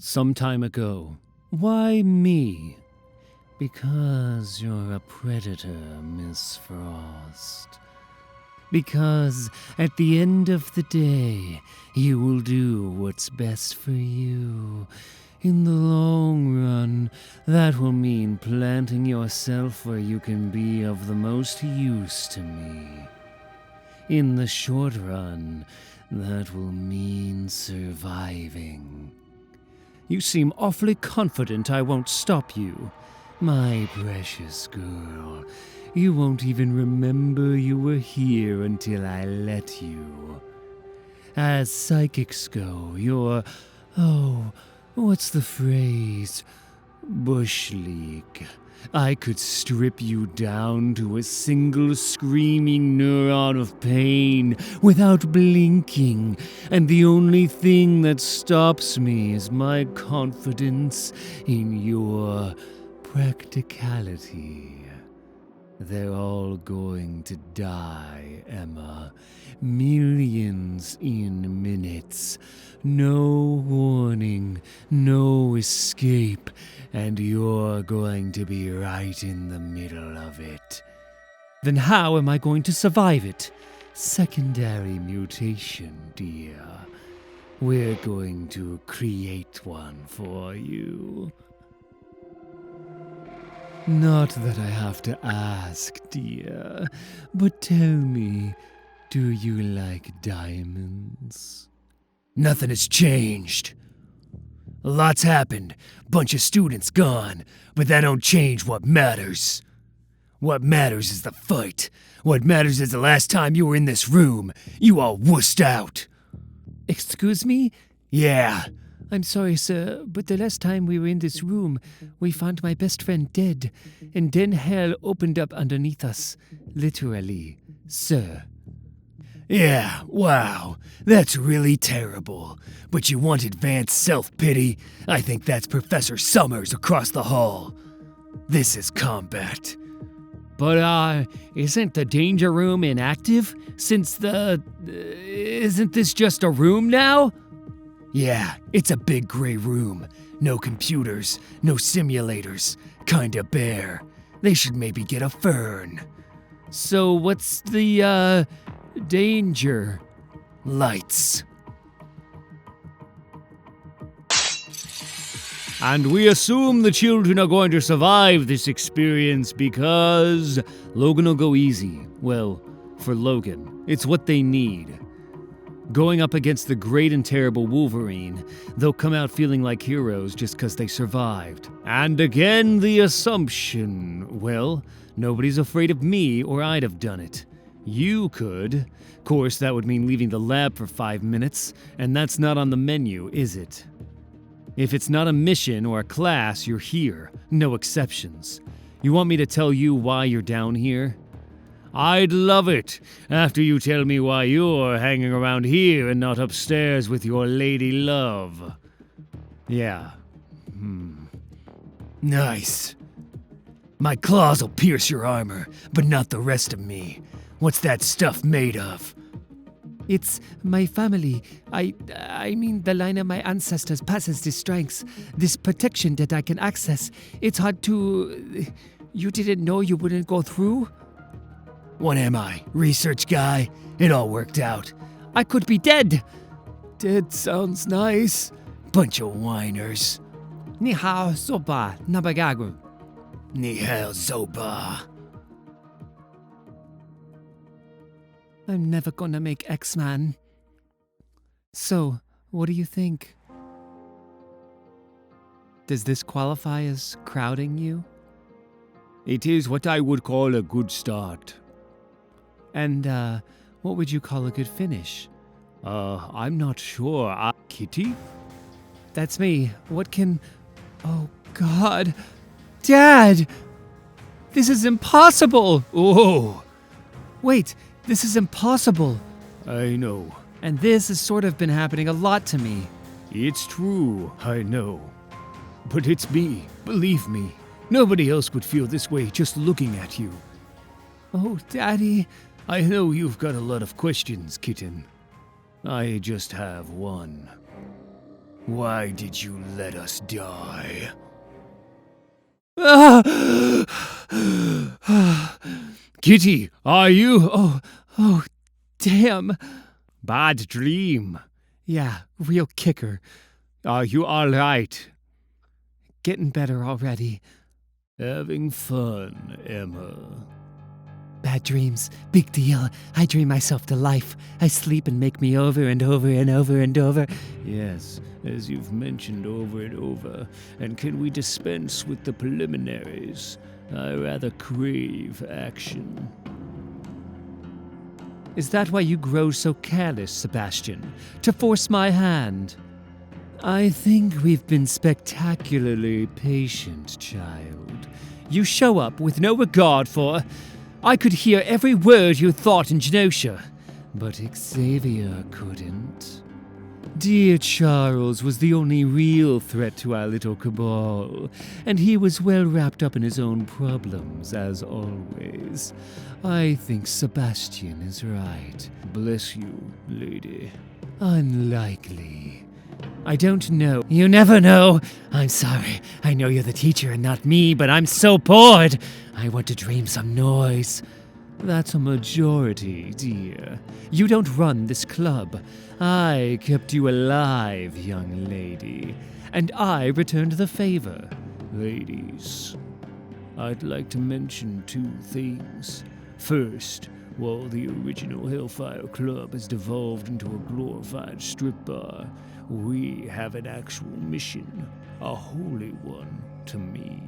some time ago. Why me? Because you're a predator, Miss Frost. Because at the end of the day, you will do what's best for you. In the long run, that will mean planting yourself where you can be of the most use to me. In the short run, that will mean surviving. You seem awfully confident I won't stop you. My precious girl, you won't even remember you were here until I let you. As psychics go, you're, what's the phrase? Bush League. I could strip you down to a single screaming neuron of pain without blinking, and the only thing that stops me is my confidence in your practicality. They're all going to die, Emma. Millions in minutes. No warning, no escape, and you're going to be right in the middle of it. Then how am I going to survive it? Secondary mutation, dear. We're going to create one for you. Not that I have to ask, dear, but tell me, do you like diamonds? Nothing has changed. A lot's happened, bunch of students gone, but that don't change what matters. What matters is the fight. What matters is the last time you were in this room, you all wussed out. Excuse me? Yeah. I'm sorry, sir, but the last time we were in this room, we found my best friend dead, and then hell opened up underneath us. Literally, sir. Yeah, wow, that's really terrible. But you want advanced self-pity? I think that's Professor Summers across the hall. This is combat. But, isn't the danger room inactive? Isn't this just a room now? Yeah, it's a big gray room. No computers, no simulators. Kinda bare. They should maybe get a fern. So what's the, danger? Lights. And we assume the children are going to survive this experience because Logan will go easy. Well, for Logan, it's what they need. Going up against the great and terrible Wolverine, they'll come out feeling like heroes just because they survived. And again, the assumption, well, nobody's afraid of me or I'd have done it. You could. Of course, that would mean leaving the lab for 5 minutes, and that's not on the menu, is it? If it's not a mission or a class, you're here. No exceptions. You want me to tell you why you're down here? I'd love it, after you tell me why you're hanging around here and not upstairs with your lady love. Yeah. Nice. My claws will pierce your armor, but not the rest of me. What's that stuff made of? It's my family. I mean the line of my ancestors passes these strengths, this protection that I can access. It's hard to... You didn't know you wouldn't go through? What am I, research guy? It all worked out. I could be dead. Dead sounds nice. Bunch of whiners. Ni hao soba nabagagu. Ni hao soba. I'm never gonna make X-Men. So, what do you think? Does this qualify as crowding you? It is what I would call a good start. And, what would you call a good finish? I'm not sure. Kitty? That's me. What can... Oh, God. Dad! This is impossible! Oh! Wait, this is impossible. I know. And this has sort of been happening a lot to me. It's true, I know. But it's me, believe me. Nobody else would feel this way just looking at you. Oh, Daddy... I know you've got a lot of questions, kitten. I just have one. Why did you let us die? Kitty, are you? Oh, damn. Bad dream. Yeah, real kicker. Are you all right? Getting better already. Having fun, Emma. Bad dreams, big deal. I dream myself to life. I sleep and make me over and over and over and over. Yes, as you've mentioned over and over. And can we dispense with the preliminaries? I rather crave action. Is that why you grow so careless, Sebastian? To force my hand? I think we've been spectacularly patient, child. You show up with no regard for... I could hear every word you thought in Genosha, but Xavier couldn't. Dear Charles was the only real threat to our little cabal, and he was well wrapped up in his own problems, as always. I think Sebastian is right. Bless you, lady. Unlikely. I don't know. You never know. I'm sorry. I know you're the teacher and not me, but I'm so bored. I want to dream some noise. That's a majority, dear. You don't run this club. I kept you alive, young lady, and I returned the favor. Ladies, I'd like to mention two things. First, while the original Hellfire Club has devolved into a glorified strip bar, we have an actual mission, a holy one to me.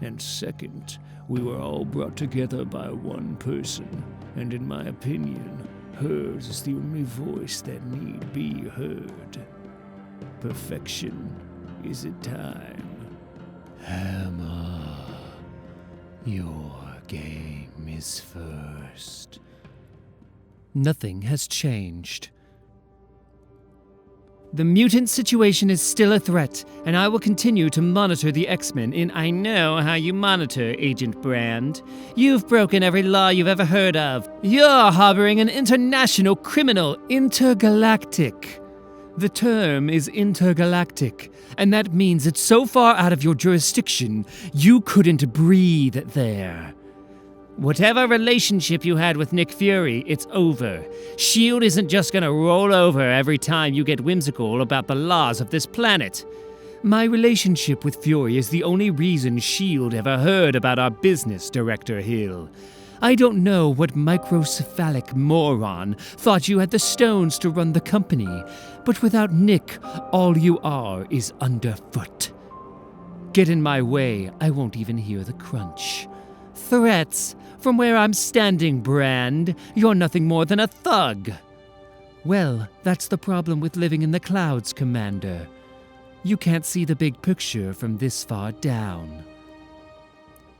And second, we were all brought together by one person, and in my opinion, hers is the only voice that need be heard. Perfection is in time. Emma, your game is first. Nothing has changed. The mutant situation is still a threat, and I will continue to monitor the X-Men in I know how you monitor, Agent Brand. You've broken every law you've ever heard of. You're harboring an international criminal, intergalactic. The term is intergalactic, and that means it's so far out of your jurisdiction, you couldn't breathe there. Whatever relationship you had with Nick Fury, it's over. S.H.I.E.L.D. isn't just gonna roll over every time you get whimsical about the laws of this planet. My relationship with Fury is the only reason S.H.I.E.L.D. ever heard about our business, Director Hill. I don't know what microcephalic moron thought you had the stones to run the company, but without Nick, all you are is underfoot. Get in my way, I won't even hear the crunch. Threats? From where I'm standing, Brand, you're nothing more than a thug. Well, that's the problem with living in the clouds, Commander. You can't see the big picture from this far down.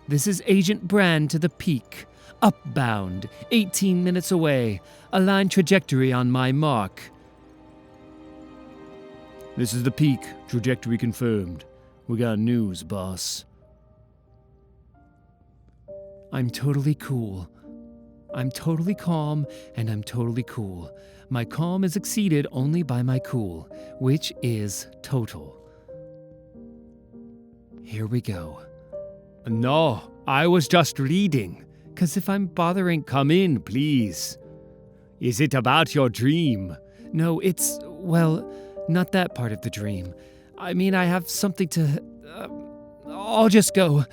This is Agent Brand to the peak. Upbound, 18 minutes away. Align trajectory on my mark. This is the peak. Trajectory confirmed. We got news, boss. I'm totally cool. I'm totally calm, and I'm totally cool. My calm is exceeded only by my cool, which is total. Here we go. No, I was just reading. 'Cause if I'm bothering, come in, please. Is it about your dream? No, it's, well, not that part of the dream. I mean, I have something to... I'll just go.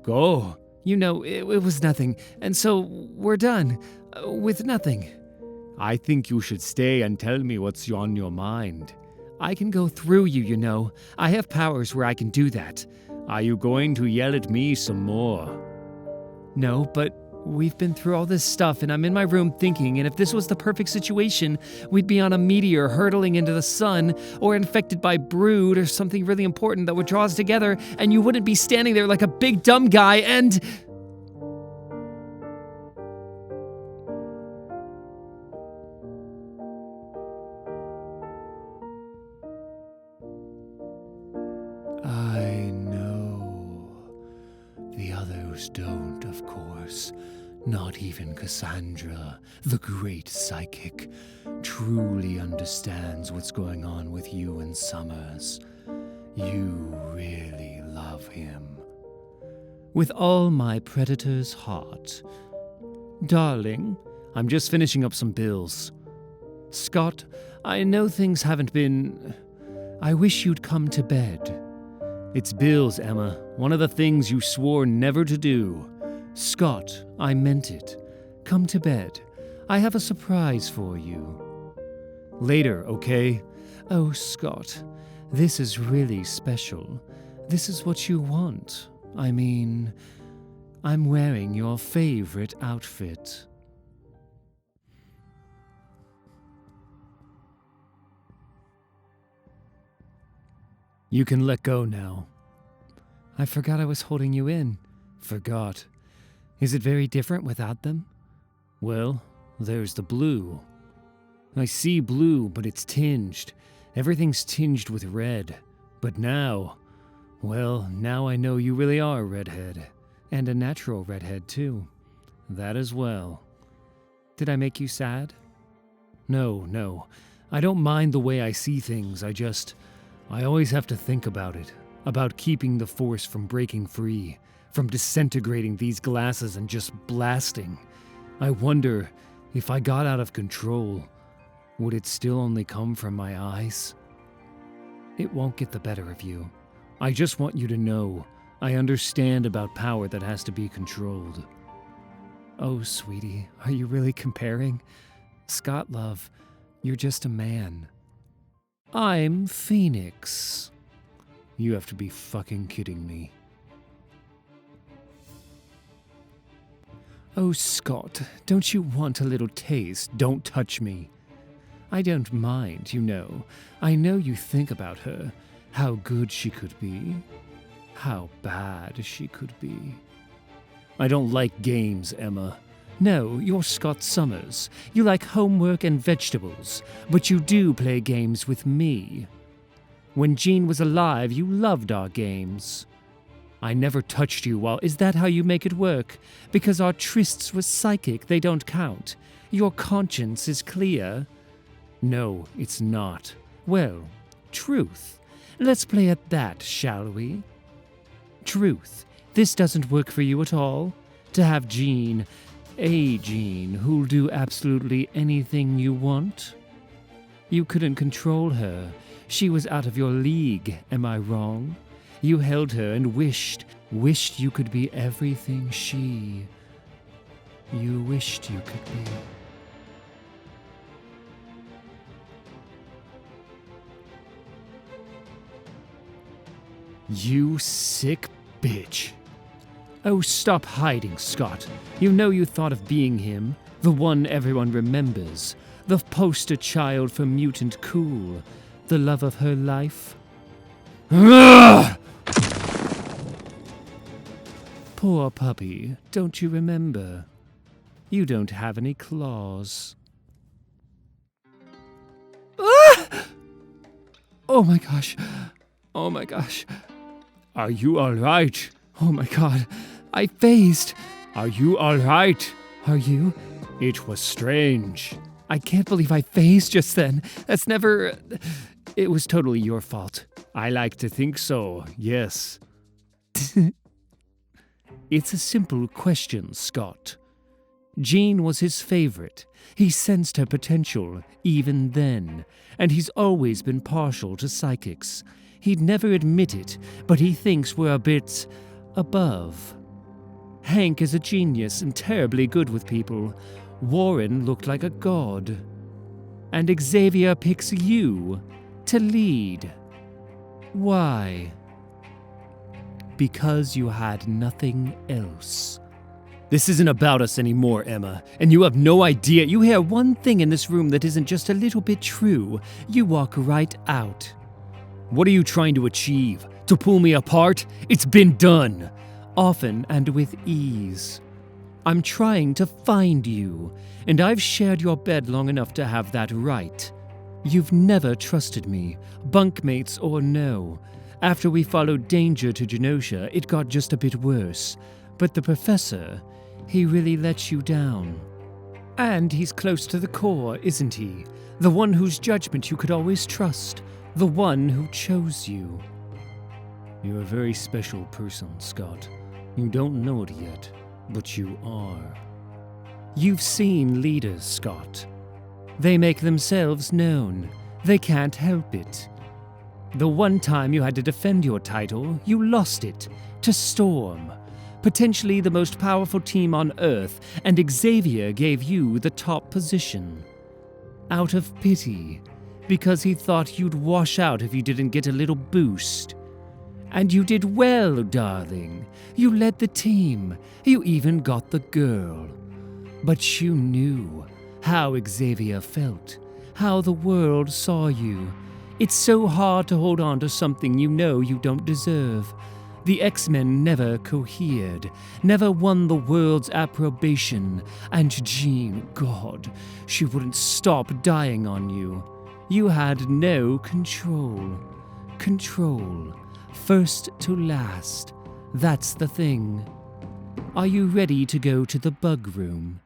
Go. You know, it was nothing, and so we're done. With nothing. I think you should stay and tell me what's on your mind. I can go through you, you know. I have powers where I can do that. Are you going to yell at me some more? No, but we've been through all this stuff, and I'm in my room thinking, and if this was the perfect situation, we'd be on a meteor hurtling into the sun, or infected by brood, or something really important that would draw us together, and you wouldn't be standing there like a big dumb guy, and... I know. The others don't, of course. Not even Cassandra, the great psychic. truly understands what's going on with you and Summers. You really love him. With all my predator's heart. Darling, I'm just finishing up some bills. Scott, I know things haven't been... I wish you'd come to bed. It's bills, Emma. One of the things you swore never to do. Scott, I meant it. Come to bed. I have a surprise for you. Later, okay? Oh, Scott, this is really special. This is what you want. I mean, I'm wearing your favorite outfit. You can let go now. I forgot I was holding you in. Forgot. Is it very different without them? Well, there's the blue. I see blue, but it's tinged. Everything's tinged with red. But now, well, now I know you really are a redhead. And a natural redhead, too. That as well. Did I make you sad? No. I don't mind the way I see things. I always have to think about it. About keeping the force from breaking free. From disintegrating these glasses and just blasting. I wonder, if I got out of control, would it still only come from my eyes? It won't get the better of you. I just want you to know, I understand about power that has to be controlled. Oh, sweetie, are you really comparing? Scott, love, you're just a man. I'm Phoenix. You have to be fucking kidding me. Oh, Scott, don't you want a little taste? Don't touch me. I don't mind, you know. I know you think about her. How good she could be. How bad she could be. I don't like games, Emma. No, you're Scott Summers. You like homework and vegetables, but you do play games with me. When Jean was alive, you loved our games. I never touched you while... Is that how you make it work? Because our trysts were psychic, they don't count. Your conscience is clear. No, it's not. Well, truth. Let's play at that, shall we? Truth. This doesn't work for you at all? To have Jean, a Jean, who'll do absolutely anything you want? You couldn't control her. She was out of your league, am I wrong? You held her and wished you could be everything you wished you could be. You sick bitch. Oh, stop hiding, Scott. You know you thought of being him, the one everyone remembers, the poster child for mutant cool, the love of her life. Ugh! Poor puppy, don't you remember? You don't have any claws. Ah! Oh my gosh. Oh my gosh. Are you alright? Oh my god. I phased. Are you alright? Are you? It was strange. I can't believe I phased just then. That's never... It was totally your fault. I like to think so, yes. It's a simple question, Scott. Jean was his favorite. He sensed her potential, even then, and he's always been partial to psychics. He'd never admit it, but he thinks we're a bit above. Hank is a genius and terribly good with people. Warren looked like a god. And Xavier picks you to lead. Why? Because you had nothing else. This isn't about us anymore, Emma, and you have no idea. You hear one thing in this room that isn't just a little bit true, you walk right out. What are you trying to achieve? To pull me apart? It's been done. Often and with ease. I'm trying to find you, and I've shared your bed long enough to have that right. You've never trusted me, bunkmates or no. After we followed Danger to Genosha, it got just a bit worse. But the professor, he really let you down. And he's close to the core, isn't he? The one whose judgment you could always trust. The one who chose you. You're a very special person, Scott. You don't know it yet, but you are. You've seen leaders, Scott. They make themselves known. They can't help it. The one time you had to defend your title, you lost it to Storm, potentially the most powerful team on Earth, and Xavier gave you the top position. Out of pity, because he thought you'd wash out if you didn't get a little boost. And you did well, darling. You led the team. You even got the girl. But you knew how Xavier felt, how the world saw you. It's so hard to hold on to something you know you don't deserve. The X-Men never cohered, never won the world's approbation, and Jean, God, she wouldn't stop dying on you. You had no control. Control. First to last. That's the thing. Are you ready to go to the bug room?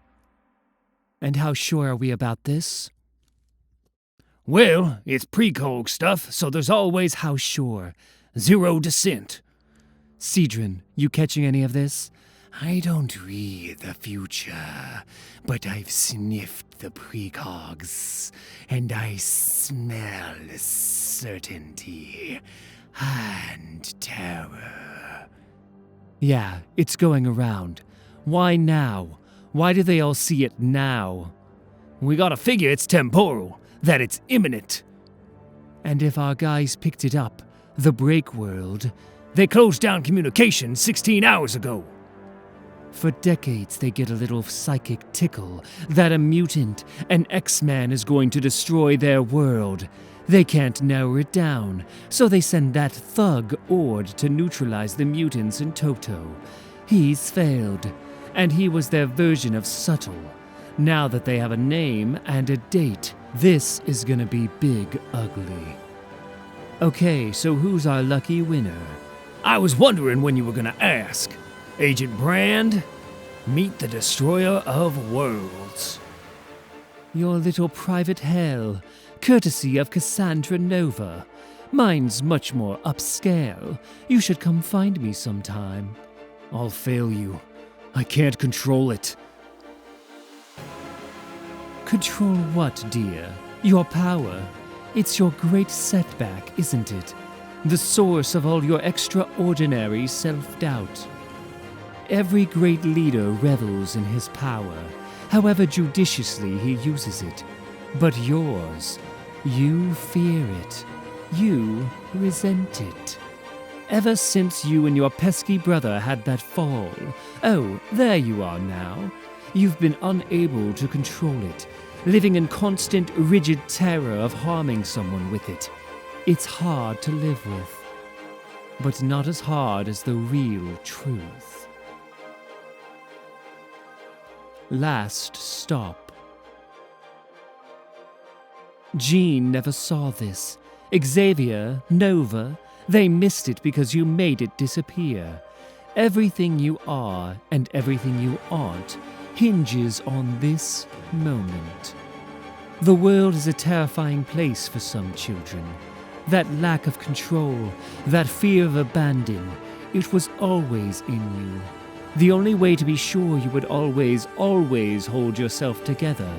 And how sure are we about this? Well, it's precog stuff, so there's always how sure. Zero dissent. Cedron, you catching any of this? I don't read the future, but I've sniffed the precogs, and I smell certainty and terror. Yeah, it's going around. Why now? Why do they all see it now? We gotta figure it's temporal, that it's imminent. And if our guys picked it up, the Breakworld, they closed down communication 16 hours ago. For decades they get a little psychic tickle that a mutant, an X-Man, is going to destroy their world. They can't narrow it down, so they send that thug Ord to neutralize the mutants in toto. He's failed, and he was their version of subtle. Now that they have a name and a date, this is gonna be big ugly. Okay, so who's our lucky winner? I was wondering when you were gonna ask. Agent Brand, meet the destroyer of worlds. Your little private hell, courtesy of Cassandra Nova. Mine's much more upscale. You should come find me sometime. I'll fail you. I can't control it. Control what, dear? Your power. It's your great setback, isn't it? The source of all your extraordinary self-doubt. Every great leader revels in his power, however judiciously he uses it. But yours, you fear it. You resent it. Ever since you and your pesky brother had that fall, oh, there you are now. You've been unable to control it, living in constant, rigid terror of harming someone with it. It's hard to live with, but not as hard as the real truth. Last stop. Jean never saw this. Xavier, Nova, they missed it because you made it disappear. Everything you are and everything you aren't hinges on this moment. The world is a terrifying place for some children. That lack of control, that fear of abandon, it was always in you. The only way to be sure you would always, always hold yourself together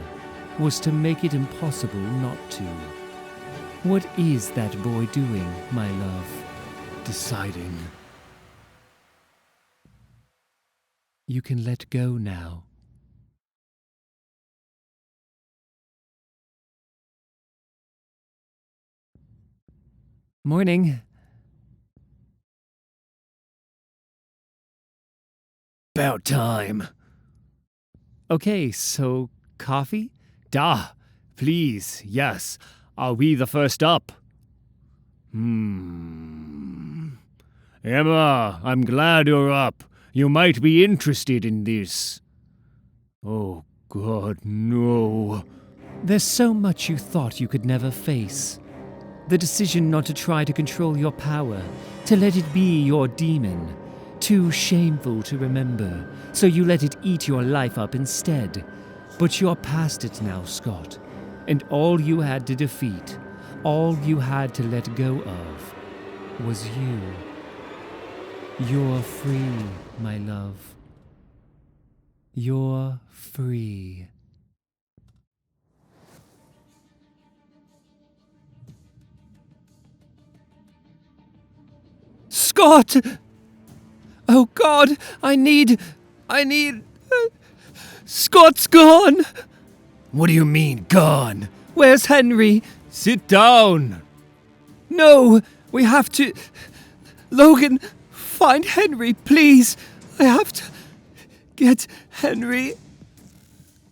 was to make it impossible not to. What is that boy doing, my love? Deciding. You can let go now. Morning. About time. Okay, so coffee? Da, please, yes. Are we the first up? Emma, I'm glad you're up. You might be interested in this. Oh, God, no. There's so much you thought you could never face. The decision not to try to control your power, to let it be your demon. Too shameful to remember, so you let it eat your life up instead. But you're past it now, Scott. And all you had to defeat, all you had to let go of, was you. You're free, my love. You're free. Scott! Oh God, I need... Scott's gone! What do you mean, gone? Where's Henry? Sit down! No, we have to... Logan, find Henry, please. I have to get Henry.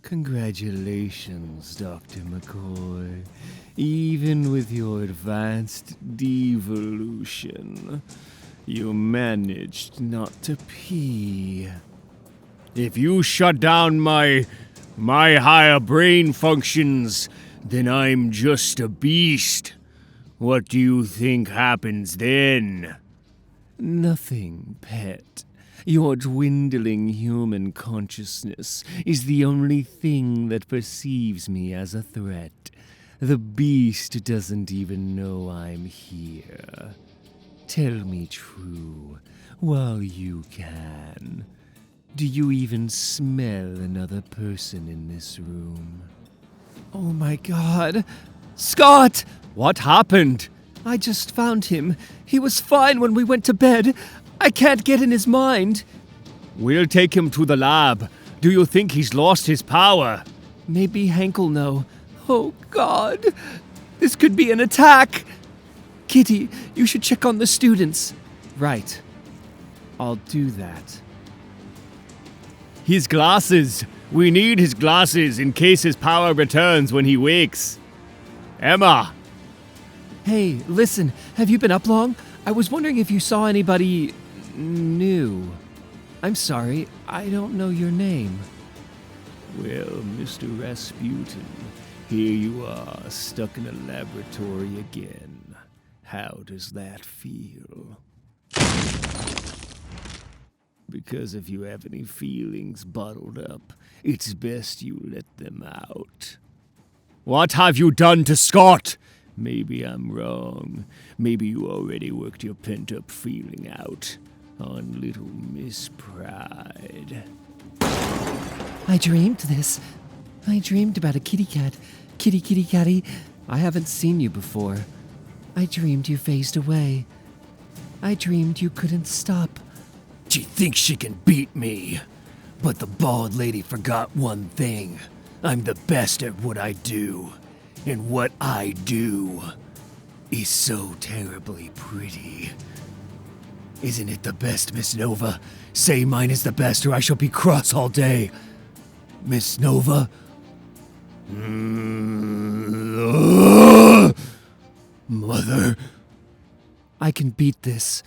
Congratulations, Dr. McCoy. Even with your advanced devolution, you managed not to pee. If you shut down my higher brain functions, then I'm just a beast. What do you think happens then? Nothing, pet. Your dwindling human consciousness is the only thing that perceives me as a threat. The beast doesn't even know I'm here. Tell me true, while you can. Do you even smell another person in this room? Oh my God. Scott! What happened? I just found him. He was fine when we went to bed. I can't get in his mind. We'll take him to the lab. Do you think he's lost his power? Maybe Hank will know. Oh God. This could be an attack. Kitty, you should check on the students. Right. I'll do that. His glasses! We need his glasses in case his power returns when he wakes. Emma! Hey, listen, have you been up long? I was wondering if you saw anybody new. I'm sorry, I don't know your name. Well, Mr. Rasputin, here you are, stuck in a laboratory again. How does that feel? Because if you have any feelings bottled up, it's best you let them out. What have you done to Scott? Maybe I'm wrong. Maybe you already worked your pent-up feeling out on little Miss Pride. I dreamed this. I dreamed about a kitty cat. Kitty, kitty, catty. I haven't seen you before. I dreamed you phased away. I dreamed you couldn't stop. She thinks she can beat me. But the bald lady forgot one thing. I'm the best at what I do. And what I do is so terribly pretty. Isn't it the best, Miss Nova? Say mine is the best or I shall be cross all day. Miss Nova? Mother. I can beat this.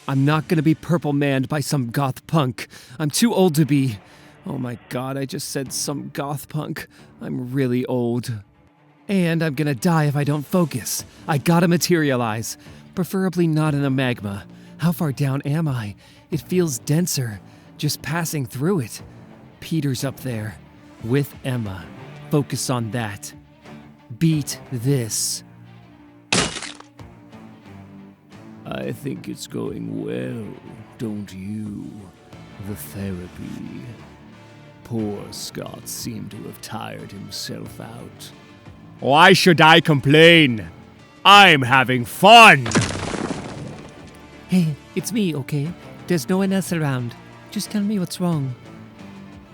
I'm not gonna be purple manned by some goth punk. I'm too old to be. Oh my God, I just said some goth punk. I'm really old. And I'm gonna die if I don't focus. I gotta materialize. Preferably not in a magma. How far down am I? It feels denser. Just passing through it. Peter's up there. With Emma. Focus on that. Beat this. I think it's going well, don't you? The therapy. Poor Scott seemed to have tired himself out. Why should I complain? I'm having fun! Hey, it's me, okay? There's no one else around. Just tell me what's wrong.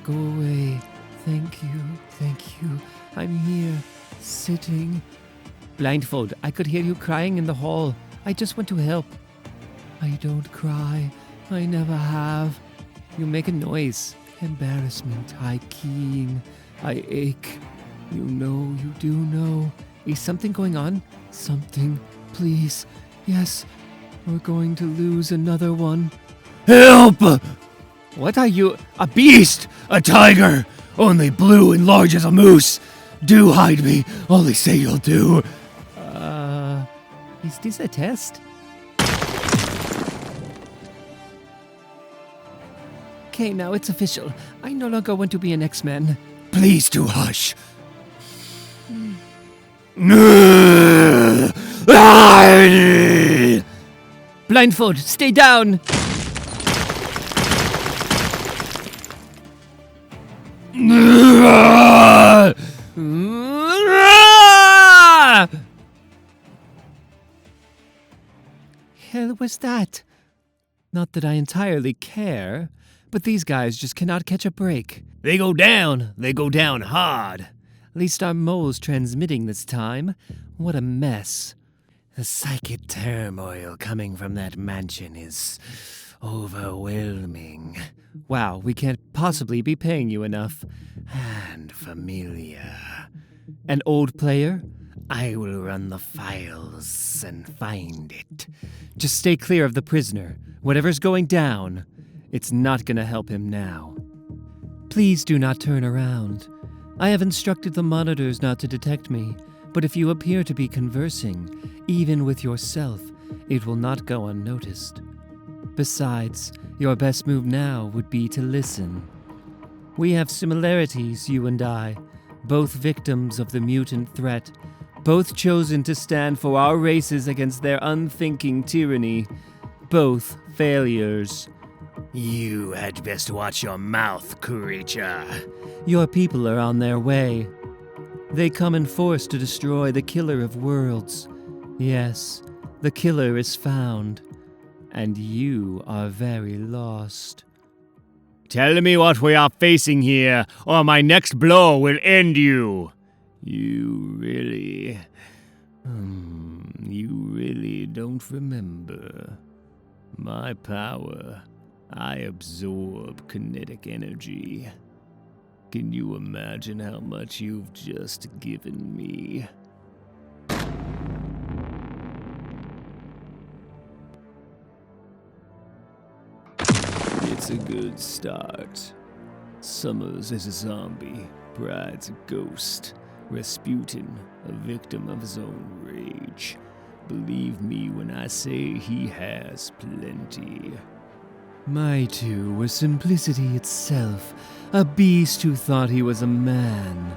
Go away. Thank you. Thank you. I'm here, sitting. Blindfold, I could hear you crying in the hall. I just want to help. I don't cry. I never have. You make a noise. Embarrassment. High keying. I ache. You know, you do know. Is something going on? Something. Please. Yes. We're going to lose another one. Help! What are you? A beast! A tiger! Only blue and large as a moose! Do hide me! Only say you'll do! Is this a test? Okay, now it's official. I no longer want to be an X-Men. Please do hush. Blindfold, stay down! Hell was that? Not that I entirely care, but these guys just cannot catch a break. They go down hard. At least our mole's transmitting this time. What a mess. The psychic turmoil coming from that mansion is overwhelming. Wow, we can't possibly be paying you enough. And familiar. An old player? I will run the files and find it. Just stay clear of the prisoner. Whatever's going down, it's not gonna help him now. Please do not turn around. I have instructed the monitors not to detect me, but if you appear to be conversing, even with yourself, it will not go unnoticed. Besides, your best move now would be to listen. We have similarities, you and I, both victims of the mutant threat, both chosen to stand for our races against their unthinking tyranny, both failures. You had best watch your mouth, creature. Your people are on their way. They come in force to destroy the killer of worlds. Yes, the killer is found, and you are very lost. Tell me what we are facing here, or my next blow will end you. You really don't remember. My power, I absorb kinetic energy. Can you imagine how much you've just given me? It's a good start. Summers is a zombie, Pride's a ghost, Rasputin a victim of his own rage. Believe me when I say he has plenty. My two was simplicity itself, a beast who thought he was a man,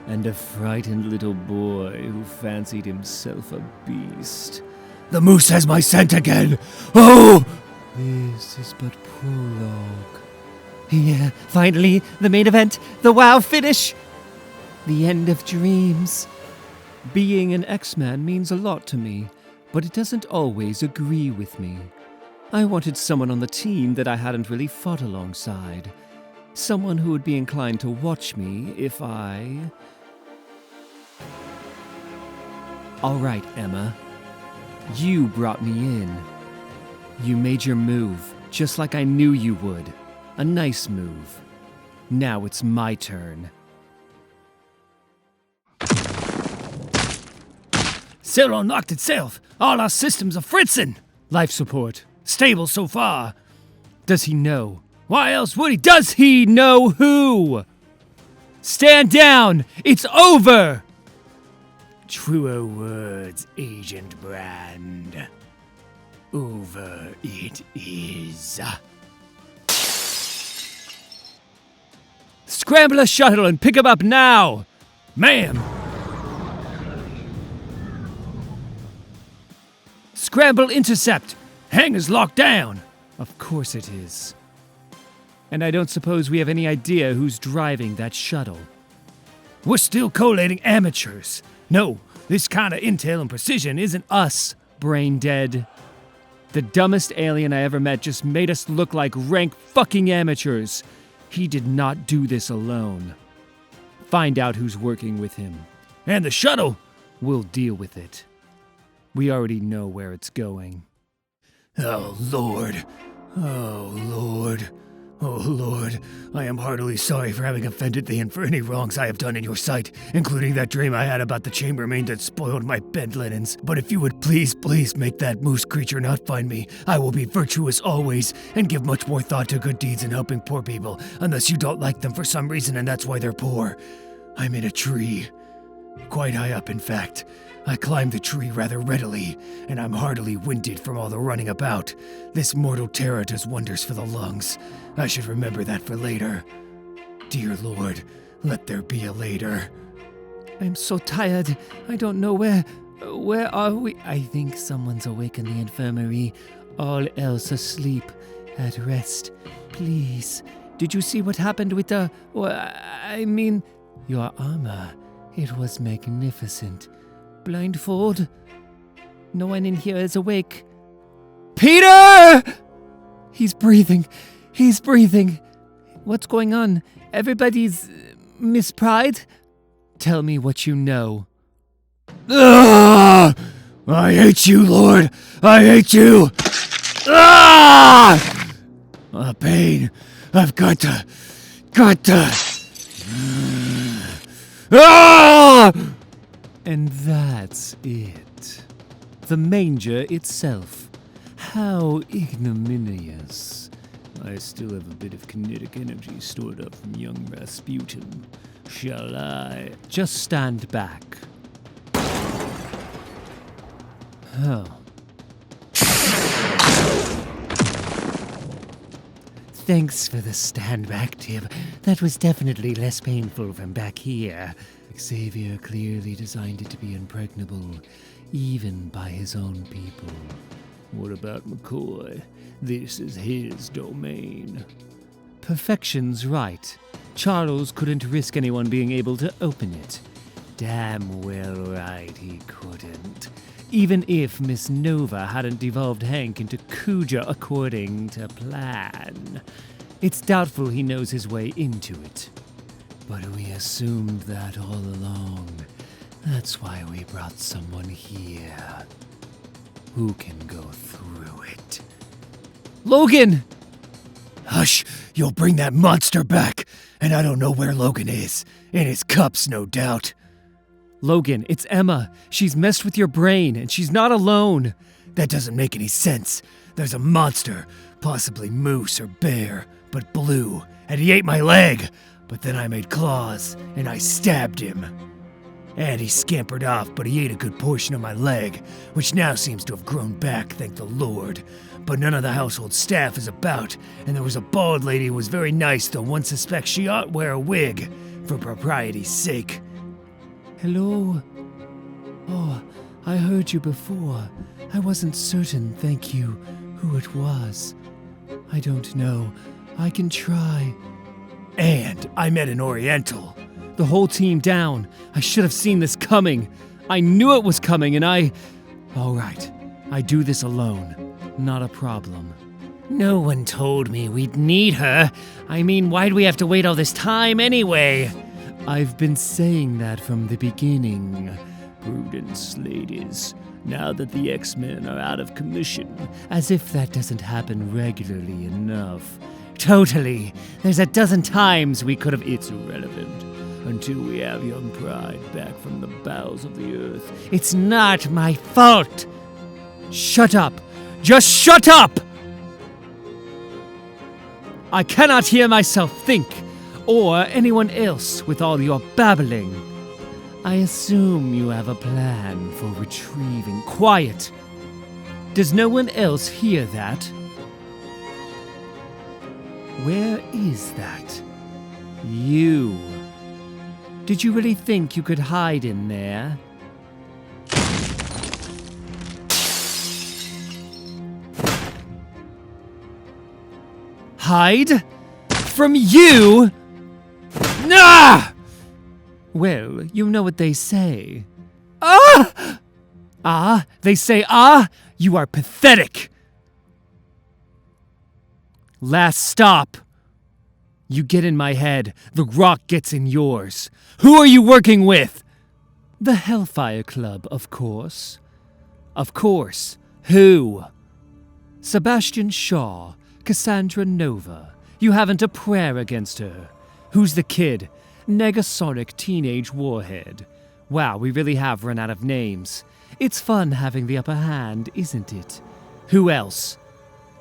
and a frightened little boy who fancied himself a beast. The moose has my scent again! Oh! This is but prologue. Yeah, finally, the main event, the WoW finish! The end of dreams. Being an X-Man means a lot to me, but it doesn't always agree with me. I wanted someone on the team that I hadn't really fought alongside. Someone who would be inclined to watch me if I... All right, Emma. You brought me in. You made your move, just like I knew you would. A nice move. Now it's my turn. S.H.I.E.L.D. unlocked itself. All our systems are fritzing. Life support. Stable so far. Does he know? Why else would he? Does he know who? Stand down! It's over! Truer words, Agent Brand. Over it is. Scramble a shuttle and pick him up now! Ma'am! Scramble intercept! Hangar's locked down! Of course it is. And I don't suppose we have any idea who's driving that shuttle. We're still collating amateurs. No, this kind of intel and precision isn't us, brain dead. The dumbest alien I ever met just made us look like rank fucking amateurs. He did not do this alone. Find out who's working with him. And the shuttle? We'll deal with it. We already know where it's going. Oh, Lord. Oh, Lord. Oh, Lord. I am heartily sorry for having offended thee and for any wrongs I have done in your sight, including that dream I had about the chambermaid that spoiled my bed linens. But if you would please make that moose creature not find me, I will be virtuous always and give much more thought to good deeds and helping poor people, unless you don't like them for some reason and that's why they're poor. I'm in a tree. Quite high up, in fact. I climbed the tree rather readily, and I'm heartily winded from all the running about. This mortal terror does wonders for the lungs. I should remember that for later. Dear Lord, let there be a later. I'm so tired. I don't know where are we? I think someone's awake in the infirmary. All else asleep, at rest. Please, did you see what happened with your armor? It was magnificent. Blindfold? No one in here is awake. Peter! He's breathing. What's going on? Everybody's Miss Pride? Tell me what you know. Ah! I hate you, Lord! I hate you! Ah! Pain. I've got to... Ah! And that's it. The manger itself. How ignominious. I still have a bit of kinetic energy stored up from young Rasputin. Shall I just stand back? Oh. Thanks for the stand back tip. That was definitely less painful from back here. Xavier clearly designed it to be impregnable, even by his own people. What about McCoy? This is his domain. Perfection's right. Charles couldn't risk anyone being able to open it. Damn well right he couldn't. Even if Miss Nova hadn't devolved Hank into Cuja according to plan. It's doubtful he knows his way into it. But we assumed that all along. That's why we brought someone here. Who can go through it? Logan! Hush! You'll bring that monster back! And I don't know where Logan is. In his cups, no doubt. Logan, it's Emma. She's messed with your brain, and she's not alone. That doesn't make any sense. There's a monster, possibly moose or bear, but blue, and he ate my leg. But then I made claws, and I stabbed him. And he scampered off, but he ate a good portion of my leg, which now seems to have grown back, thank the Lord. But none of the household staff is about, and there was a bald lady who was very nice, though one suspects she ought wear a wig, for propriety's sake. Hello? Oh, I heard you before. I wasn't certain, thank you, who it was. I don't know. I can try. And I met an Oriental. The whole team down. I should have seen this coming. I knew it was coming, and All right, I do this alone. Not a problem. No one told me we'd need her. I mean, why'd we have to wait all this time anyway? I've been saying that from the beginning. Prudence, ladies. Now that the X-Men are out of commission. As if that doesn't happen regularly enough. Totally. There's a dozen times we could have... It's irrelevant. Until we have young Pride back from the bowels of the earth. It's not my fault! Shut up! Just shut up! I cannot hear myself think, or anyone else with all your babbling. I assume you have a plan for retrieving... Quiet! Does no one else hear that? Where is that? You. Did you really think you could hide in there? Hide? From you? Ah! Well, you know what they say. Ah! Ah? They say ah? You are pathetic. Last stop. You get in my head, the rock gets in yours. Who are you working with? The Hellfire Club, of course. Of course. Who? Sebastian Shaw, Cassandra Nova. You haven't a prayer against her. Who's the kid? Negasonic teenage warhead. Wow, we really have run out of names. It's fun having the upper hand, isn't it? Who else?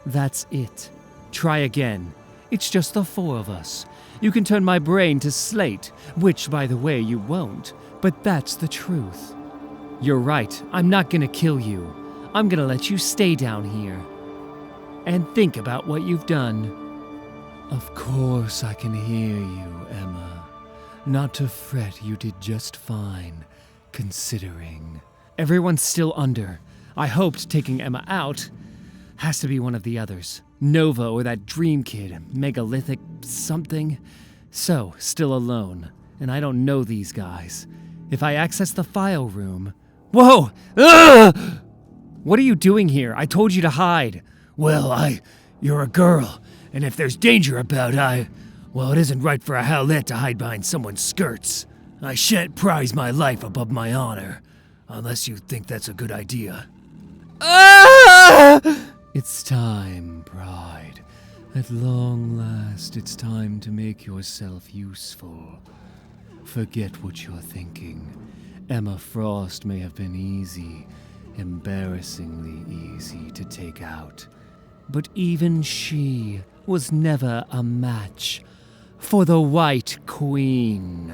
That's it. Try again. It's just the four of us. You can turn my brain to slate, which, by the way, you won't, But that's the truth. You're right, I'm not gonna kill you. I'm gonna let you stay down here. And think about what you've done. Of course I can hear you, Emma. Not to fret, you did just fine, considering. Everyone's still under. I hoped taking Emma out has to be one of the others. Nova or that dream kid, megalithic something. So, still alone. And I don't know these guys. If I access the file room... Whoa! Ugh! What are you doing here? I told you to hide. Well, you're a girl, and if there's danger about, well, it isn't right for a Howlette to hide behind someone's skirts. I shan't prize my life above my honor, unless you think that's a good idea. Ah! It's time, Bride. At long last, it's time to make yourself useful. Forget what you're thinking. Emma Frost may have been easy, embarrassingly easy to take out. But even she was never a match for the White Queen.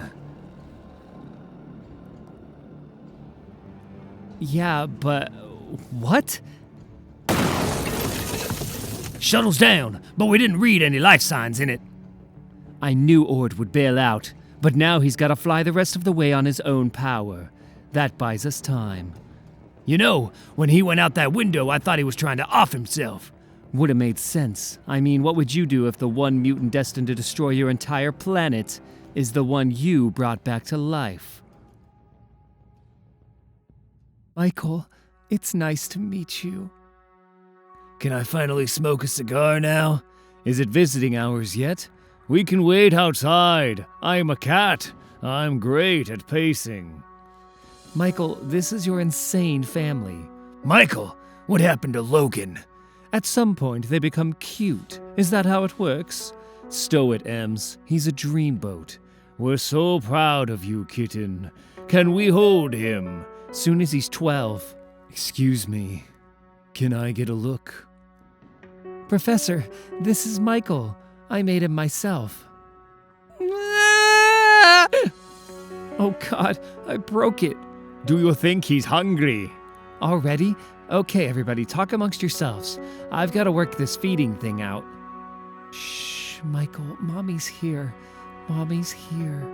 Yeah, but what? Shuttle's down, but we didn't read any life signs in it. I knew Ord would bail out, but now he's got to fly the rest of the way on his own power. That buys us time. You know, when he went out that window, I thought he was trying to off himself. Would have made sense. I mean, what would you do if the one mutant destined to destroy your entire planet is the one you brought back to life? Michael, it's nice to meet you. Can I finally smoke a cigar now? Is it visiting hours yet? We can wait outside. I'm a cat. I'm great at pacing. Michael, this is your insane family. Michael, what happened to Logan? At some point, they become cute. Is that how it works? Stow it, Ems. He's a dreamboat. We're so proud of you, kitten. Can we hold him? Soon as he's 12. Excuse me. Can I get a look? Professor, this is Michael. I made him myself. Oh God, I broke it. Do you think he's hungry? Already? Okay, everybody, talk amongst yourselves. I've got to work this feeding thing out. Shh, Michael, Mommy's here. Mommy's here.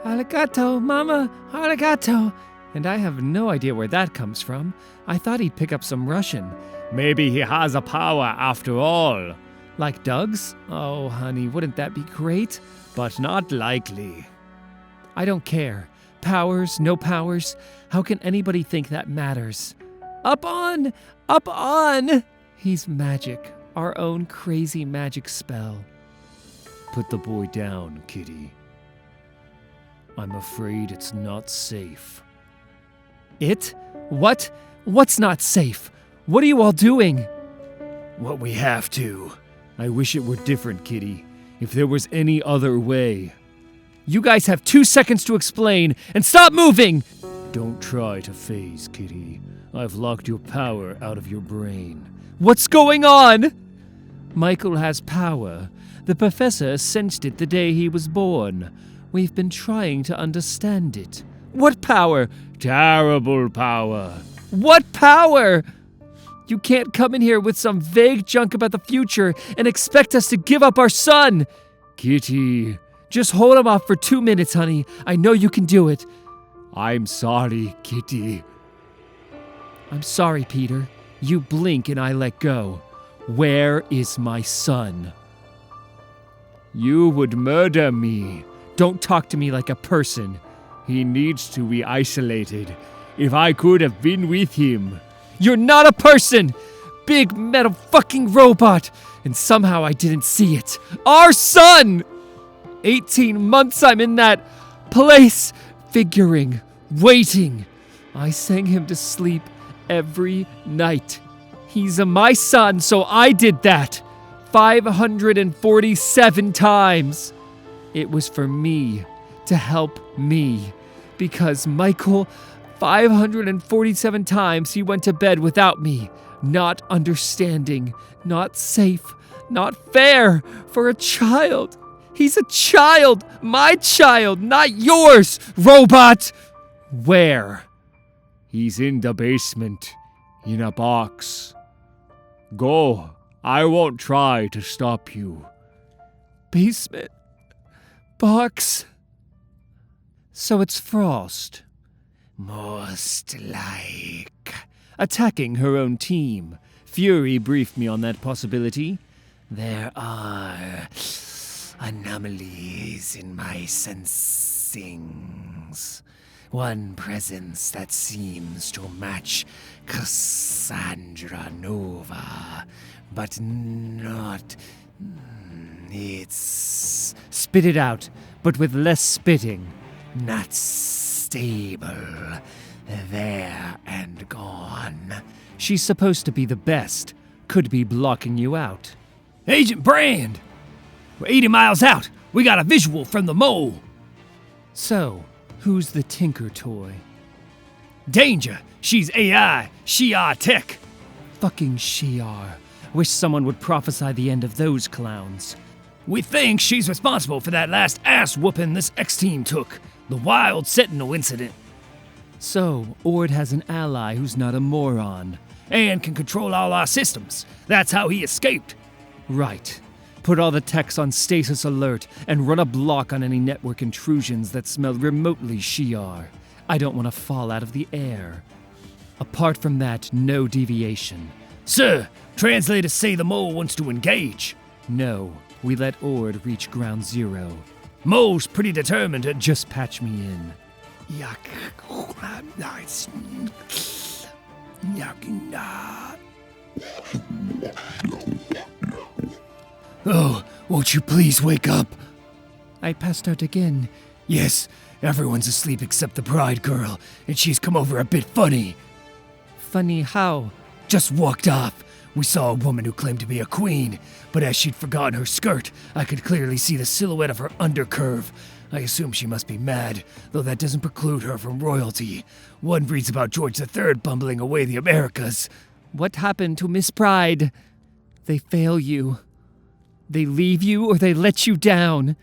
Arigato, Mama, arigato. And I have no idea where that comes from. I thought he'd pick up some Russian. Maybe he has a power after all. Like Doug's? Oh, honey, wouldn't that be great? But not likely. I don't care. Powers, no powers. How can anybody think that matters? Up on! Up on! He's magic. Our own crazy magic spell. Put the boy down, kitty. I'm afraid it's not safe. It? What? What's not safe? What are you all doing? What we have to. I wish it were different, kitty. If there was any other way. You guys have 2 seconds to explain, and stop moving! Don't try to phase, kitty. I've locked your power out of your brain. What's going on? Michael has power. The professor sensed it the day he was born. We've been trying to understand it. What power? Terrible power. What power? You can't come in here with some vague junk about the future and expect us to give up our son. Kitty. Just hold him off for 2 minutes, honey. I know you can do it. I'm sorry, kitty. I'm sorry, Peter. You blink and I let go. Where is my son? You would murder me. Don't talk to me like a person. He needs to be isolated. If I could have been with him. You're not a person! Big metal fucking robot! And somehow I didn't see it. Our son! 18 months I'm in that place, figuring, waiting. I sang him to sleep every night. He's my son, so I did that 547 times. It was for me, to help me. Because Michael, 547 times he went to bed without me, not understanding, not safe, not fair for a child. He's a child, my child, not yours, robot! Where? He's in the basement, in a box. Go. I won't try to stop you. Basement? Box? So it's Frost. Most like. Attacking her own team. Fury briefed me on that possibility. There are anomalies in my sensings. One presence that seems to match Cassandra Nova, but not. It's Spit it out, but with less spitting. not stable. There and gone. She's supposed to be the best. Could be blocking you out. Agent Brand! We're 80 miles out. We got a visual from the mole. So, who's the Tinker Toy? Danger! She's AI. S.H.I.E.L.D. tech. Fucking Shi'ar. Wish someone would prophesy the end of those clowns. We think she's responsible for that last ass whooping this X-Team took. The Wild Sentinel incident. So, Ord has an ally who's not a moron. And can control all our systems. That's how he escaped. Right. Put all the techs on status alert and run a block on any network intrusions that smell remotely Shi'ar. I don't want to fall out of the air. Apart from that, no deviation. Sir, translators say the mole wants to engage. No, we let Ord reach ground zero. Mole's pretty determined to Just patch me in. Oh, won't you please wake up? I passed out again. Yes, everyone's asleep except the bride girl, and she's come over a bit funny. Funny how? Just walked off. We saw a woman who claimed to be a queen, but as she'd forgotten her skirt, I could clearly see the silhouette of her undercurve. I assume she must be mad, though that doesn't preclude her from royalty. One reads about George III bumbling away the Americas. What happened to Miss Bride? They fail you. They leave you or they let you down.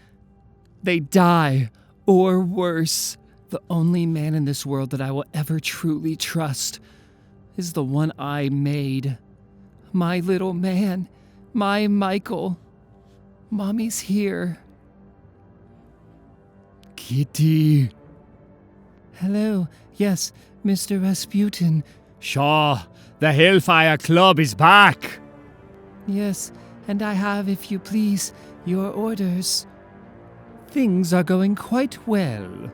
They die, or worse. The only man in this world that I will ever truly trust is the one I made. My little man. My Michael. Mommy's here. Kitty. Hello. Yes, Mr. Rasputin. Shaw, the Hellfire Club is back. Yes, and I have, if you please, your orders. Things are going quite well.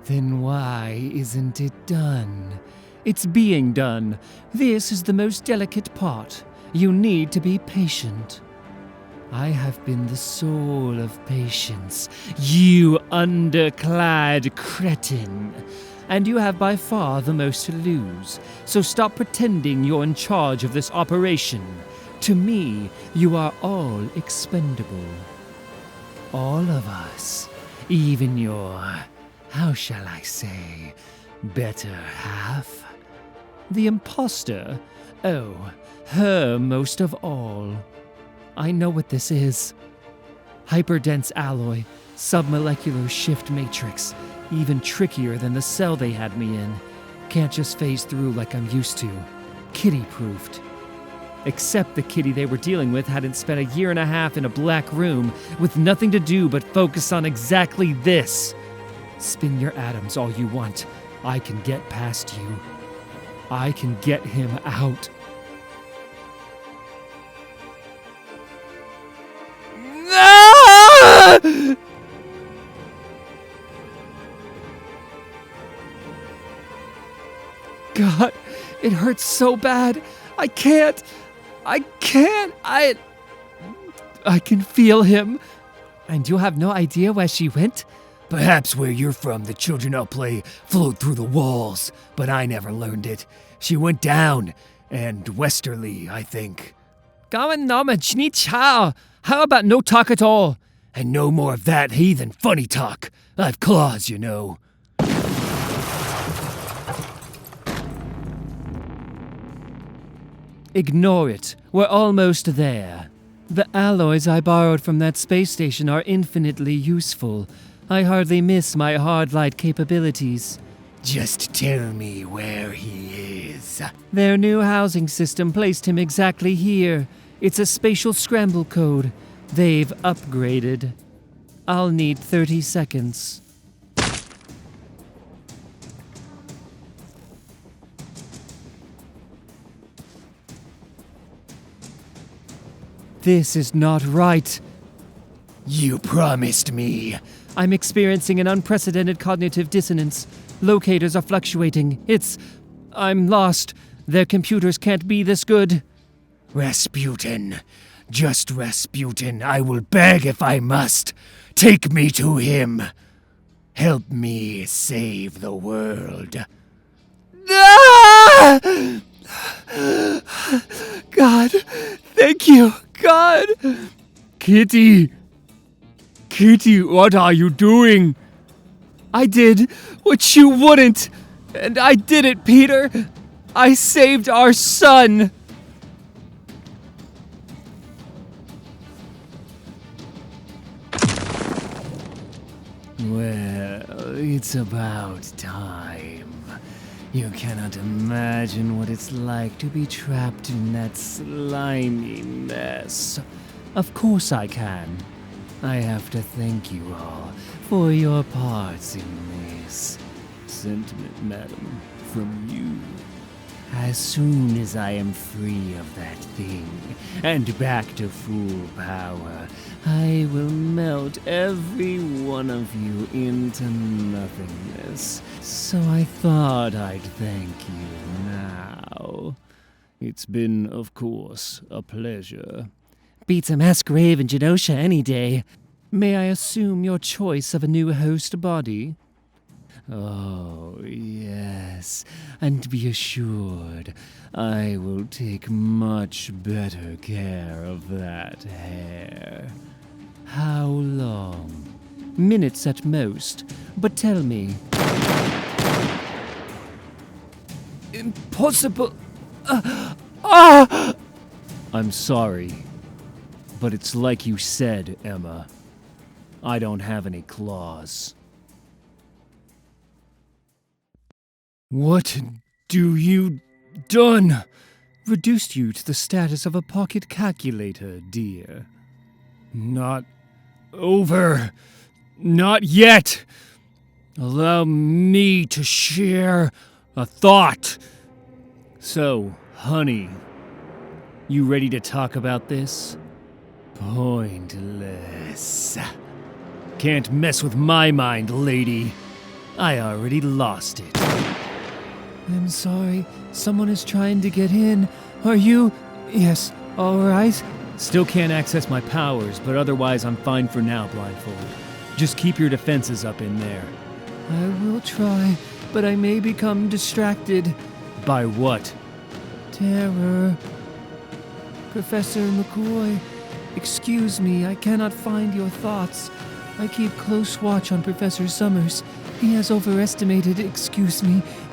Then why isn't it done? It's being done. This is the most delicate part. You need to be patient. I have been the soul of patience, you underclad cretin. And you have by far the most to lose. So stop pretending you're in charge of this operation. To me, you are all expendable. All of us. Even your, how shall I say, better half? The imposter? Oh, her most of all. I know what this is. Hyperdense alloy, submolecular shift matrix, even trickier than the cell they had me in. Can't just phase through like I'm used to. Kitty-proofed. Except the kitty they were dealing with hadn't spent a year and a half in a black room with nothing to do but focus on exactly this. Spin your atoms all you want. I can get past you. I can get him out. God, it hurts so bad. I can't. I can feel him. And you have no idea where she went? Perhaps where you're from, the children outplay float through the walls, but I never learned it. She went down, and westerly, I think. How about no talk at all? And no more of that heathen funny talk. I've claws, you know. Ignore it. We're almost there. The alloys I borrowed from that space station are infinitely useful. I hardly miss my hard light capabilities. Just tell me where he is. Their new housing system placed him exactly here. It's a spatial scramble code. They've upgraded. I'll need 30 seconds. This is not right. You promised me. I'm experiencing an unprecedented cognitive dissonance. Locators are fluctuating. I'm lost. Their computers can't be this good. Rasputin. Just Rasputin. I will beg if I must. Take me to him. Help me save the world. Ah! God, thank you, God. Kitty! Kitty, what are you doing? I did what you wouldn't, and I did it, Peter. I saved our son. Well, it's about time. You cannot imagine what it's like to be trapped in that slimy mess. Of course I can. I have to thank you all for your parts in this. Sentiment, madam, from you. As soon as I am free of that thing and back to full power, I will melt every one of you into nothingness. So I thought I'd thank you now. It's been, of course, a pleasure. Beats a mass grave in Genosha any day. May I assume your choice of a new host body? Oh, yes, and be assured, I will take much better care of that hair. How long? Minutes at most, but tell me. Impossible! I'm sorry, but it's like you said, Emma. I don't have any claws. What do you done? Reduced you to the status of a pocket calculator, dear. Not over. Not yet. Allow me to share a thought. So, honey, you ready to talk about this? Pointless. Can't mess with my mind, lady. I already lost it. I'm sorry. Someone is trying to get in. Are you? Yes. All right. Still can't access my powers, but otherwise I'm fine for now, blindfold. Just keep your defenses up in there. I will try, but I may become distracted. By what? Terror. Professor McCoy, excuse me, I cannot find your thoughts. I keep close watch on Professor Summers. He has overestimated,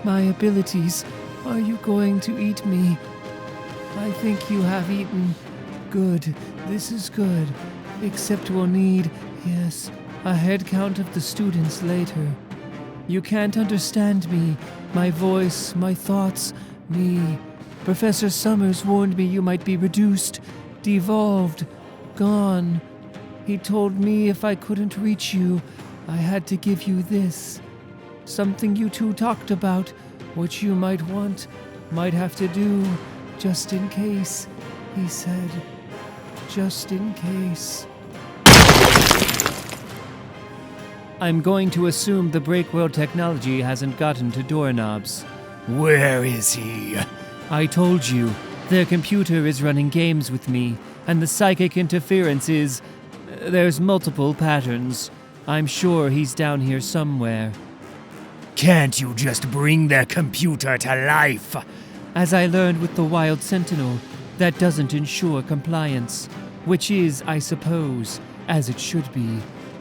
my abilities. Are you going to eat me? I think you have eaten. Good. This is good. Except we'll need, yes, a head count of the students later. You can't understand me, my voice, my thoughts, me. Professor Summers warned me you might be reduced, devolved, gone. He told me if I couldn't reach you, I had to give you this. Something you two talked about, what you might want, might have to do, just in case, he said. Just in case. I'm going to assume the Breakworld technology hasn't gotten to doorknobs. Where is he? I told you, their computer is running games with me, and the psychic interference is... There's multiple patterns. I'm sure he's down here somewhere. Can't you just bring their computer to life? As I learned with the Wild Sentinel, that doesn't ensure compliance. Which is, I suppose, as it should be.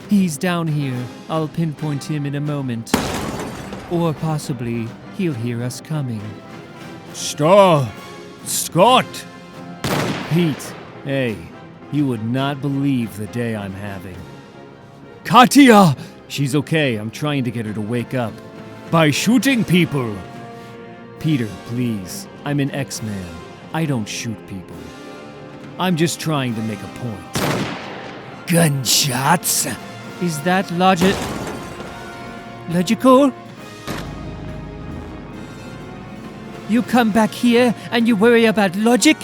He's down here. I'll pinpoint him in a moment. Or possibly, he'll hear us coming. Scott! Pete, hey, you would not believe the day I'm having. Katya! She's okay, I'm trying to get her to wake up. By shooting people. Peter, please. I'm an X-Man. I don't shoot people. I'm just trying to make a point. Gunshots? Is that logical? You come back here and you worry about logic?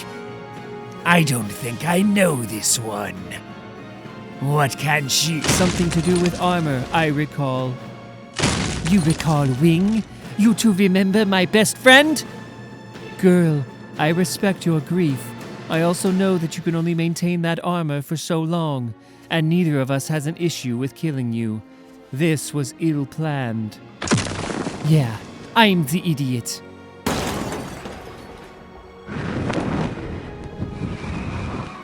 I don't think I know this one. What can she... Something to do with armor, I recall. You recall Wing? You two remember my best friend? Girl, I respect your grief. I also know that you can only maintain that armor for so long, and neither of us has an issue with killing you. This was ill-planned. Yeah, I'm the idiot.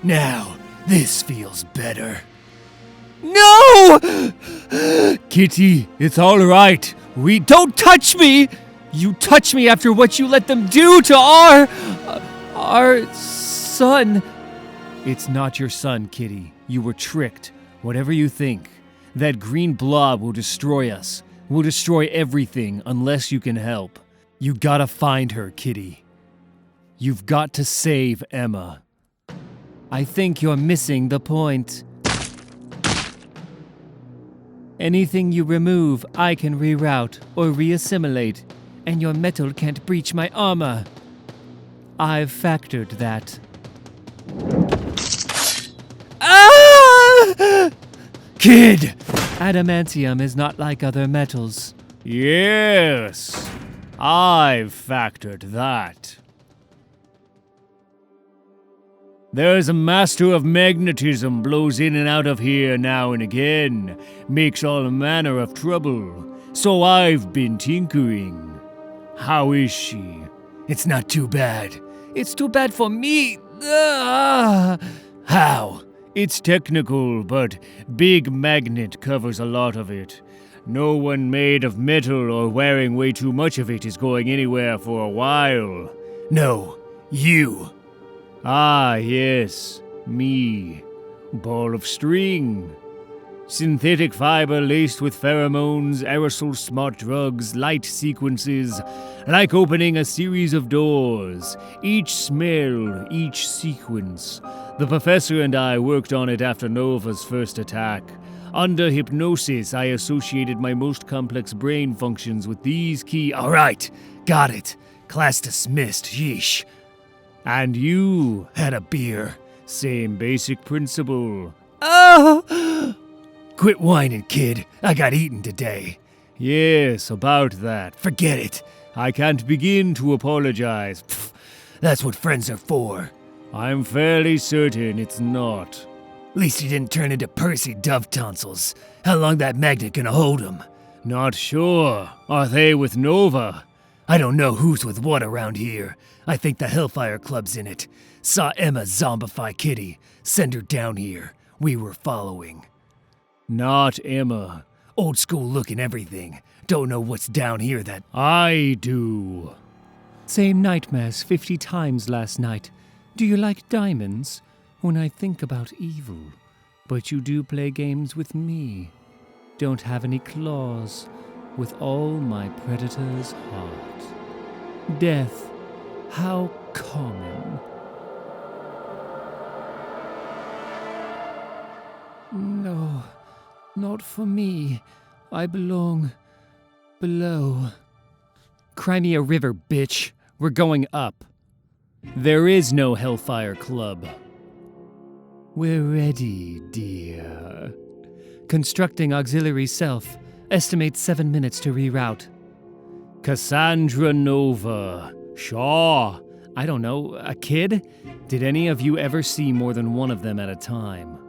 Now, this feels better. No! Kitty, it's all right. Don't touch me! You touch me after what you let them do to our son. It's not your son, Kitty. You were tricked. Whatever you think. That green blob will destroy us. Will destroy everything unless you can help. You gotta find her, Kitty. You've got to save Emma. I think you're missing the point. Anything you remove, I can reroute or reassimilate, and your metal can't breach my armor. I've factored that. Ah! Kid! Adamantium is not like other metals. Yes, I've factored that. There's a master of magnetism blows in and out of here now and again, makes all manner of trouble, so I've been tinkering. How is she? It's not too bad. It's too bad for me. Ah! How? It's technical, but big magnet covers a lot of it. No one made of metal or wearing way too much of it is going anywhere for a while. No, you. Ah, yes, me. Ball of string. Synthetic fiber laced with pheromones, aerosol smart drugs, light sequences, like opening a series of doors. Each smell, each sequence. The professor and I worked on it after Nova's first attack. Under hypnosis, I associated my most complex brain functions with these key... All right, got it. Class dismissed, yeesh. And you had a beer. Same basic principle. Oh! Quit whining, kid. I got eaten today. Yes, about that. Forget it. I can't begin to apologize. Pfft, that's what friends are for. I'm fairly certain it's not. At least he didn't turn into Percy Dove tonsils. How long that magnet gonna hold him? Not sure. Are they with Nova? I don't know who's with what around here. I think the Hellfire Club's in it. Saw Emma zombify Kitty. Send her down here. We were following. Not Emma. Old school look and everything. Don't know what's down here that... I do. Same nightmares 50 times last night. Do you like diamonds? When I think about evil. But you do play games with me. Don't have any claws. With all my predator's heart. Death. How common. No, not for me. I belong below. Cry me a river, bitch. We're going up. There is no Hellfire Club. We're ready, dear. Constructing auxiliary self. Estimate 7 minutes to reroute. Cassandra Nova. Shaw. I don't know, a kid? Did any of you ever see more than one of them at a time?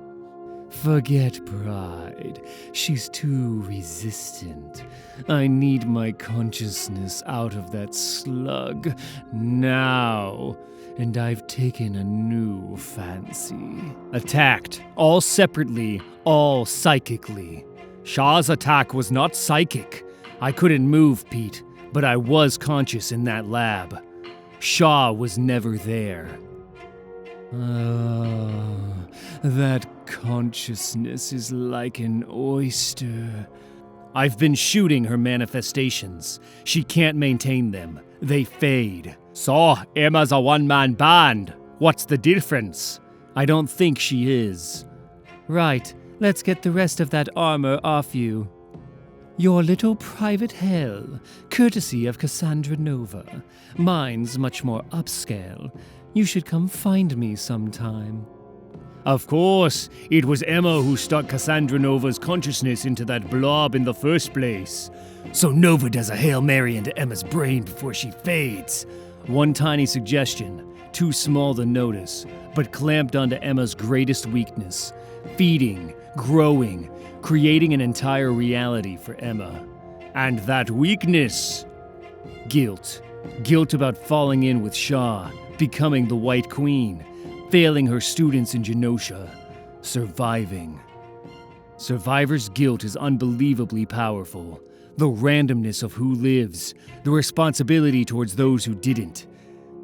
Forget pride. She's too resistant. I need my consciousness out of that slug now. And I've taken a new fancy. Attacked. All separately, all psychically. Shaw's attack was not psychic. I couldn't move, Pete, but I was conscious in that lab. Shaw was never there. That consciousness is like an oyster. I've been shooting her manifestations. She can't maintain them. They fade. So, Emma's a one-man band. What's the difference? I don't think she is. Right, let's get the rest of that armor off you. Your little private hell, courtesy of Cassandra Nova. Mine's much more upscale. You should come find me sometime. Of course, it was Emma who stuck Cassandra Nova's consciousness into that blob in the first place. So Nova does a Hail Mary into Emma's brain before she fades. One tiny suggestion, too small to notice, but clamped onto Emma's greatest weakness: feeding, growing, creating an entire reality for Emma. And that weakness? Guilt. Guilt about falling in with S.H.I.E.L.D, becoming the White Queen, failing her students in Genosha, surviving. Survivor's guilt is unbelievably powerful. The randomness of who lives, the responsibility towards those who didn't.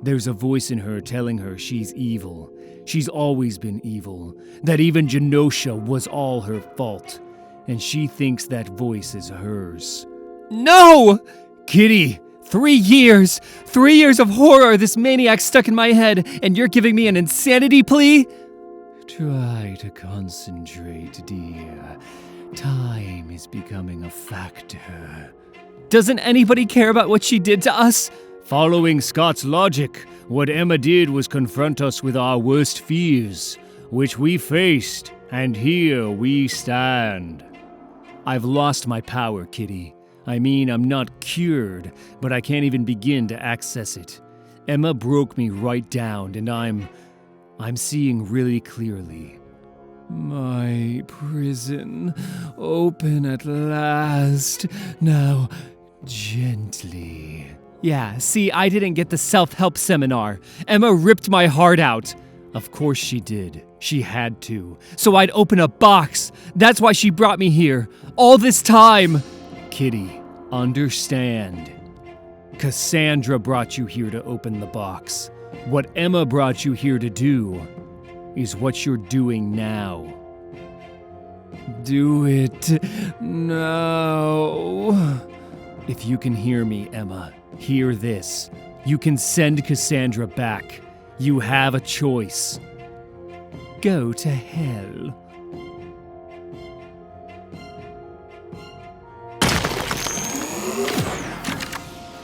There's a voice in her telling her she's evil. She's always been evil, that even Genosha was all her fault, and she thinks that voice is hers. No! Kitty, 3 years! 3 years of horror this maniac stuck in my head, and you're giving me an insanity plea? Try to concentrate, dear. Time is becoming a factor. Doesn't anybody care about what she did to us? Following Scott's logic, what Emma did was confront us with our worst fears, which we faced, and here we stand. I've lost my power, Kitty. I mean, I'm not cured, but I can't even begin to access it. Emma broke me right down, and I'm seeing really clearly. My prison, open at last. Now, gently. Yeah, see, I didn't get the self-help seminar. Emma ripped my heart out. Of course she did. She had to. So I'd open a box. That's why she brought me here. All this time. Kitty, understand. Cassandra brought you here to open the box. What Emma brought you here to do is what you're doing now. Do it now. If you can hear me, Emma, hear this. You can send Cassandra back. You have a choice. Go to hell.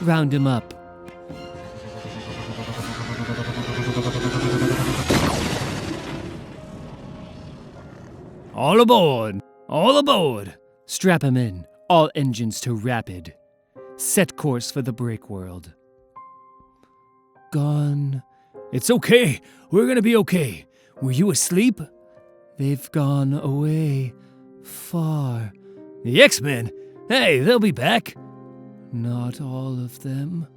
Round him up. All aboard! All aboard! Strap him in. All engines to rapid. Set course for the Breakworld. Gone. It's okay. We're gonna be okay. Were you asleep? They've gone away. Far. The X-Men? Hey, they'll be back. Not all of them.